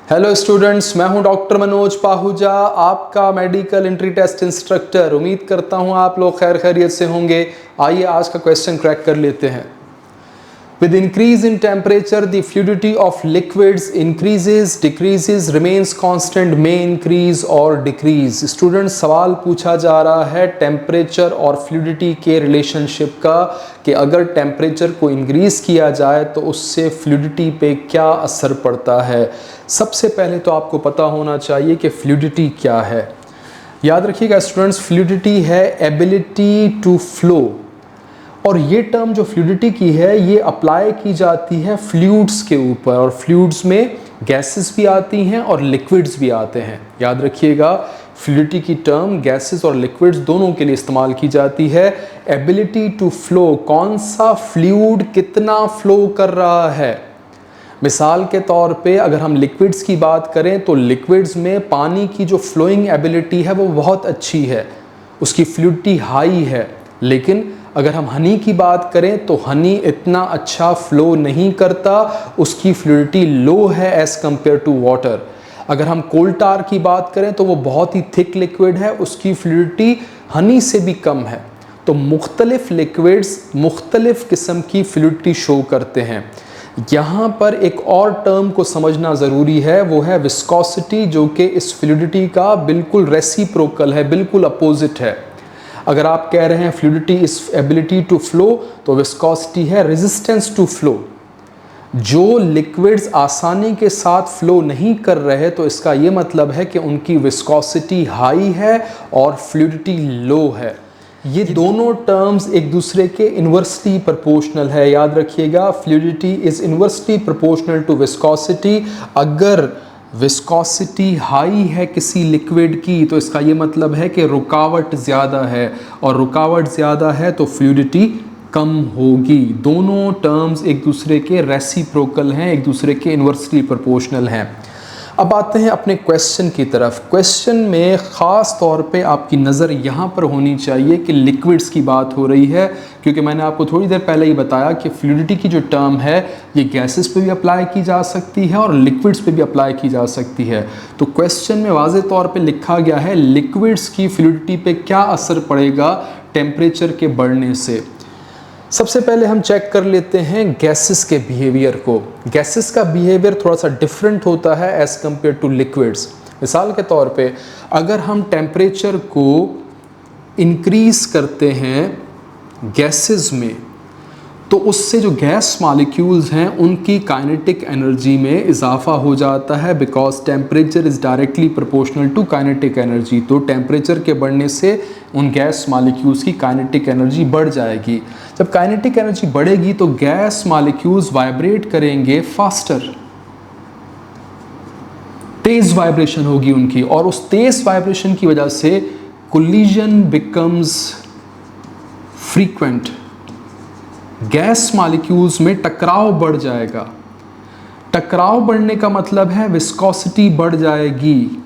Hello students, मैं हूं doctor Manoj Pahuja, आपका मेडिकल एंट्री टेस्ट इंस्ट्रक्टर। उम्मीद करता हूं आप लोग खैर खैरियत से होंगे। आइए आज का क्वेश्चन क्रैक कर लेते हैं। With increase in temperature, the fluidity of liquids increases, decreases, remains constant, may increase और decrease। स्टूडेंट, सवाल पूछा जा रहा है टेम्परेचर और फ्लूइडिटी के रिलेशनशिप का कि अगर टेम्परेचर को इंक्रीज किया जाए तो उससे फ्लूइडिटी पे क्या असर पड़ता है। सबसे पहले तो आपको पता होना चाहिए कि फ्लूइडिटी क्या है। याद रखिएगा स्टूडेंट्स, फ्लूइडिटी है एबिलिटी टू फ्लो, और ये टर्म जो फ्लूइडिटी की है ये अप्लाई की जाती है फ्लूइड्स के ऊपर, और फ्लूइड्स में गैसेस भी आती हैं और लिक्विड्स भी आते हैं। याद रखिएगा, फ्लूइडिटी की टर्म गैसेस और लिक्विड्स दोनों के लिए इस्तेमाल की जाती है। एबिलिटी टू फ्लो, कौन सा फ्लूइड कितना फ्लो कर रहा है। मिसाल के तौर पे अगर हम लिक्विड्स की बात करें तो लिक्विड्स में पानी की जो फ्लोइंग एबिलिटी है वो बहुत अच्छी है, उसकी फ्लूइडिटी हाई है। लेकिन अगर हम हनी की बात करें तो हनी इतना अच्छा फ्लो नहीं करता, उसकी फ्लूइडिटी लो है एज कंपेयर टू वाटर। अगर हम कोल टार की बात करें तो वो बहुत ही थिक लिक्विड है, उसकी फ्लूइडिटी हनी से भी कम है। तो मुख्तलिफ लिक्विड्स मुख्तलिफ किस्म की फ्लूइडिटी शो करते हैं। यहाँ पर एक और टर्म को समझना ज़रूरी है, वो है विस्कोसिटी, जो कि इस फ्लूइडिटी का बिल्कुल रेसिप्रोकल है, बिल्कुल अपोजिट है। अगर आप कह रहे हैं fluidity is ability to flow, तो विस्कोसिटी है रेजिस्टेंस टू फ्लो। जो लिक्विड्स आसानी के साथ फ्लो नहीं कर रहे तो इसका ये मतलब है कि उनकी विस्कोसिटी हाई है और फ्लूइडिटी लो है। ये दोनों टर्म्स एक दूसरे के इन्वर्सली प्रोपोर्शनल है। याद रखिएगा, fluidity is inversely proportional to viscosity. अगर विस्कोसिटी हाई है किसी लिक्विड की तो इसका ये मतलब है कि रुकावट ज़्यादा है, और रुकावट ज़्यादा है तो फ्लूइडिटी कम होगी। दोनों टर्म्स एक दूसरे के रेसिप्रोकल हैं, एक दूसरे के इन्वर्सली प्रोपोर्शनल हैं। अब आते हैं अपने क्वेश्चन की तरफ। क्वेश्चन में ख़ास तौर पे आपकी नज़र यहाँ पर होनी चाहिए कि लिक्विड्स की बात हो रही है, क्योंकि मैंने आपको थोड़ी देर पहले ही बताया कि फ्लूइडिटी की जो टर्म है ये गैसेस पे भी अप्लाई की जा सकती है और लिक्विड्स पे भी अप्लाई की जा सकती है। तो क्वेश्चन में वाज़े तौर पे लिखा गया है लिक्विड्स की फ्लूइडिटी पे क्या असर पड़ेगा टेम्परेचर के बढ़ने से। सबसे पहले हम चेक कर लेते हैं गैसेस के बिहेवियर को। गैसेस का बिहेवियर थोड़ा सा डिफरेंट होता है एज़ कम्पेयर टू लिक्विड्स। मिसाल के तौर पे अगर हम टेम्परेचर को इंक्रीज करते हैं गैसेस में तो उससे जो गैस मॉलिक्यूल्स हैं उनकी काइनेटिक एनर्जी में इजाफा हो जाता है, because temperature is directly proportional to kinetic energy. तो टेम्परेचर के बढ़ने से उन गैस मॉलिक्यूल्स की काइनेटिक एनर्जी बढ़ जाएगी। जब काइनेटिक एनर्जी बढ़ेगी तो गैस मॉलिक्यूल्स वाइब्रेट करेंगे फास्टर, तेज वाइब्रेशन होगी उनकी, और उस तेज वाइब्रेशन की वजह से collision becomes frequent. Gas molecules में टकराव बढ़ जाएगा। टकराव बढ़ने का मतलब है विस्कोसिटी बढ़ जाएगी,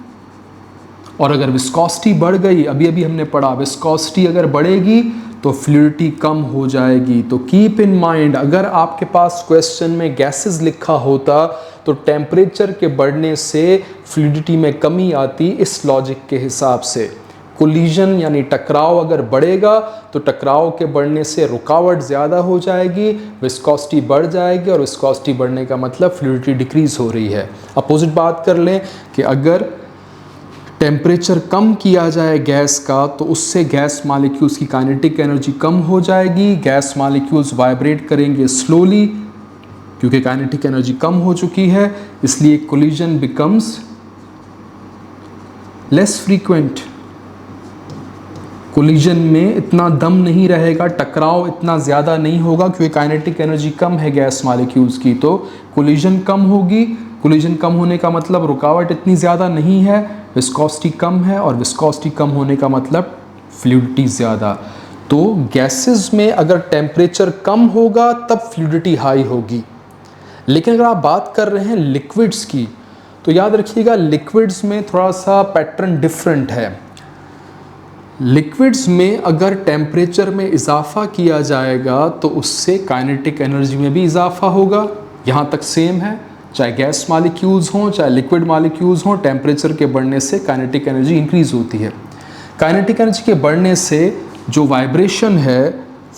और अगर विस्कोसिटी बढ़ गई, अभी अभी हमने पढ़ा, विस्कोसिटी अगर बढ़ेगी तो फ्लूइडिटी कम हो जाएगी। तो कीप इन माइंड, अगर आपके पास क्वेश्चन में गैसेस लिखा होता तो टेम्परेचर के बढ़ने से फ्लूइडिटी में कमी आती। इस लॉजिक के हिसाब से कोलिजन यानी टकराव अगर बढ़ेगा तो टकराव के बढ़ने से रुकावट ज़्यादा हो जाएगी, विस्कोसिटी बढ़ जाएगी, और विस्कोसिटी बढ़ने का मतलब फ्लूइडिटी डिक्रीज हो रही है। अपोजिट बात कर लें कि अगर टेम्परेचर कम किया जाए गैस का तो उससे गैस मॉलिक्यूल्स की काइनेटिक एनर्जी कम हो जाएगी, गैस मॉलिक्यूल्स वाइब्रेट करेंगे स्लोली, क्योंकि काइनेटिक एनर्जी कम हो चुकी है, इसलिए collision becomes less frequent. Collision में इतना दम नहीं रहेगा, टकराव इतना ज़्यादा नहीं होगा, क्योंकि काइनेटिक एनर्जी कम है गैस मॉलिक्यूल्स की, तो कोलिजन कम होगी। कोलिजन कम होने का मतलब रुकावट इतनी ज़्यादा नहीं है, विस्कोसिटी कम है, और विस्कोसिटी कम होने का मतलब फ्लूइडिटी ज़्यादा। तो गैसेस में अगर टेम्परेचर कम होगा तब फ्लूइडिटी हाई होगी। लेकिन अगर आप बात कर रहे हैं लिक्विड्स की तो याद रखिएगा लिक्विड्स में थोड़ा सा पैटर्न डिफरेंट है। लिक्विड्स में अगर टेम्परेचर में इजाफा किया जाएगा तो उससे काइनेटिक एनर्जी में भी इजाफा होगा, यहाँ तक सेम है। चाहे गैस मॉलिक्यूल्स हों चाहे लिक्विड मॉलिक्यूल्स हों, टेम्परेचर के बढ़ने से काइनेटिक एनर्जी इंक्रीज होती है। काइनेटिक एनर्जी के बढ़ने से जो वाइब्रेशन है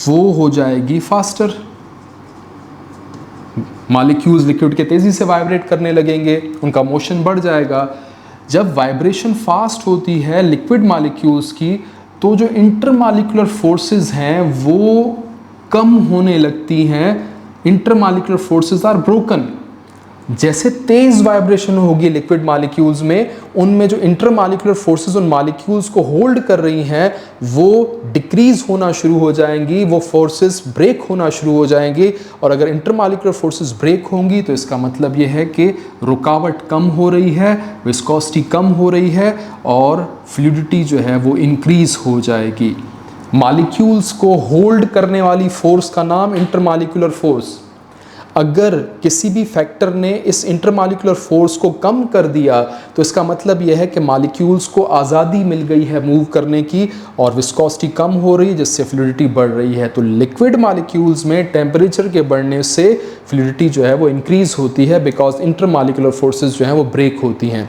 वो हो जाएगी फास्टर। मॉलिक्यूल्स लिक्विड के तेज़ी से वाइब्रेट करने लगेंगे, उनका मोशन बढ़ जाएगा। जब वाइब्रेशन फास्ट होती है लिक्विड मॉलिक्यूल्स की, तो जो इंटरमॉलिक्यूलर फोर्सेस हैं वो कम होने लगती हैं। Intermolecular forces are broken. जैसे तेज वाइब्रेशन होगी लिक्विड मॉलिक्यूल्स में, उनमें जो इंटरमॉलिक्यूलर फोर्सेस उन मॉलिक्यूल्स को होल्ड कर रही हैं वो डिक्रीज होना शुरू हो जाएंगी, वो फोर्सेस ब्रेक होना शुरू हो जाएंगी। और अगर इंटरमॉलिक्यूलर फोर्सेस ब्रेक होंगी तो इसका मतलब ये है कि रुकावट कम हो रही है, विस्कोसिटी कम हो रही है और फ्लूइडिटी जो है वो इंक्रीज हो जाएगी। मॉलिक्यूल्स को होल्ड करने वाली फोर्स का नाम इंटरमॉलिक्यूलर फोर्स। अगर किसी भी फैक्टर ने इस इंटरमॉलिक्यूलर फोर्स को कम कर दिया तो इसका मतलब यह है कि मॉलिक्यूल्स को आज़ादी मिल गई है मूव करने की और विस्कोसिटी कम हो रही है, जिससे फ्लूइडिटी बढ़ रही है। तो लिक्विड मॉलिक्यूल्स में टेम्परेचर के बढ़ने से फ्लूइडिटी जो है वो इंक्रीज होती है, बिकॉज इंटरमॉलिक्यूलर फोर्सेस जो हैं वो ब्रेक होती हैं।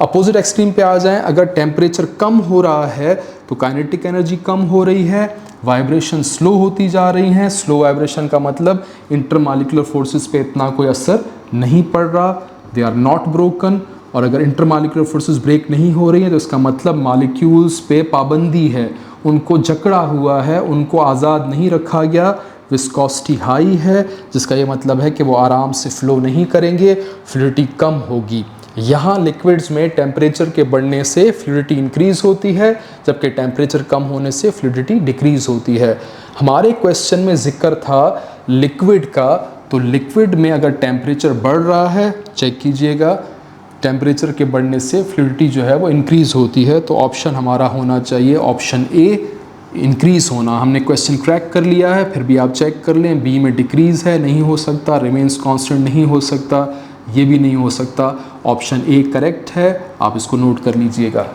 अपोजिट एक्सट्रीम पे आ जाएं, अगर टेम्परेचर कम हो रहा है तो काइनेटिक एनर्जी कम हो रही है, वाइब्रेशन स्लो होती जा रही हैं। स्लो वाइब्रेशन का मतलब इंटरमॉलिक्यूलर फोर्सेस पे इतना कोई असर नहीं पड़ रहा, दे आर नॉट ब्रोकन। और अगर इंटरमॉलिक्यूलर फोर्सेस ब्रेक नहीं हो रही हैं तो इसका मतलब मॉलिक्यूल्स पे पाबंदी है, उनको जकड़ा हुआ है, उनको आज़ाद नहीं रखा गया। विस्कोसिटी हाई है, जिसका ये मतलब है कि वो आराम से फ्लो नहीं करेंगे, फ्लूइडिटी कम होगी। यहाँ लिक्विड्स में टेम्परेचर के बढ़ने से फ्लूइडिटी इंक्रीज होती है, जबकि टेम्परेचर कम होने से फ्लूइडिटी डिक्रीज होती है। हमारे क्वेश्चन में जिक्र था लिक्विड का, तो लिक्विड में अगर टेम्परेचर बढ़ रहा है, चेक कीजिएगा, टेम्परेचर के बढ़ने से फ्लूइडिटी जो है वो इंक्रीज होती है। तो ऑप्शन हमारा होना चाहिए ऑप्शन ए, इंक्रीज होना। हमने क्वेश्चन क्रैक कर लिया है, फिर भी आप चेक कर लें। बी में डिक्रीज है, नहीं हो सकता। रिमेन्स कांस्टेंट नहीं हो सकता, ये भी नहीं हो सकता। ऑप्शन ए करेक्ट है, आप इसको नोट कर लीजिएगा।